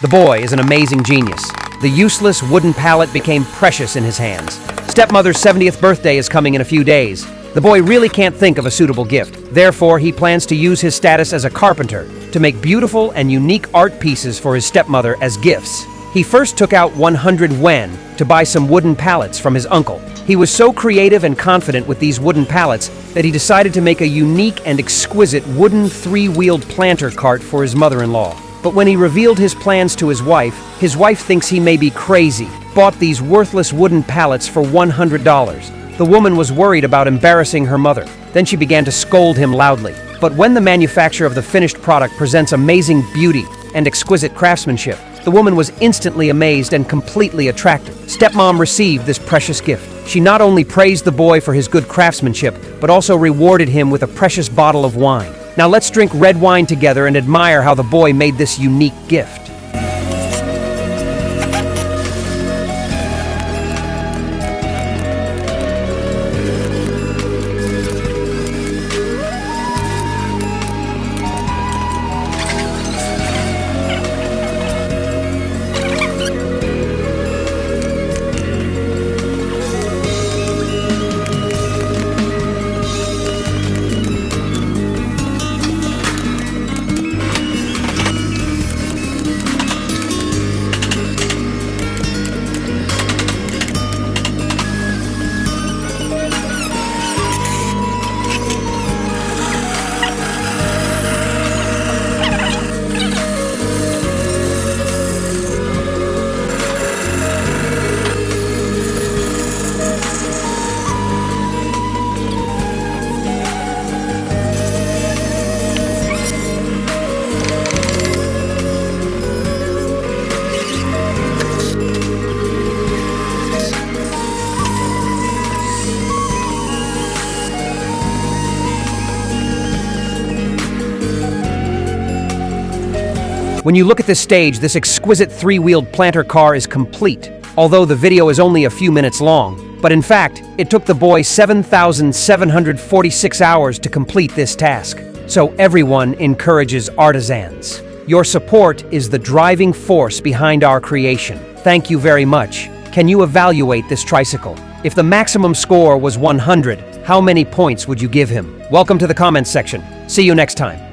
The boy is an amazing genius. The useless wooden pallet became precious in his hands. Stepmother's 70th birthday is coming in a few days. The boy really can't think of a suitable gift. Therefore, he plans to use his status as a carpenter to make beautiful and unique art pieces for his stepmother as gifts. He first took out 100 yuan to buy some wooden pallets from his uncle. He was so creative and confident with these wooden pallets that he decided to make a unique and exquisite wooden three-wheeled planter cart for his mother-in-law. But when he revealed his plans to his wife thinks he may be crazy, bought these worthless wooden pallets for $100. The woman was worried about embarrassing her mother. Then she began to scold him loudly. But when the manufacturer of the finished product presents amazing beauty and exquisite craftsmanship, the woman was instantly amazed and completely attracted. Stepmom received this precious gift. She not only praised the boy for his good craftsmanship, but also rewarded him with a precious bottle of wine. Now let's drink red wine together and admire how the boy made this unique gift. When you look at this stage, this exquisite three-wheeled planter car is complete, although the video is only a few minutes long. But in fact, it took the boy 7,746 hours to complete this task. So everyone encourages artisans. Your support is the driving force behind our creation. Thank you very much. Can you evaluate this tricycle? If the maximum score was 100, how many points would you give him? Welcome to the comments section. See you next time.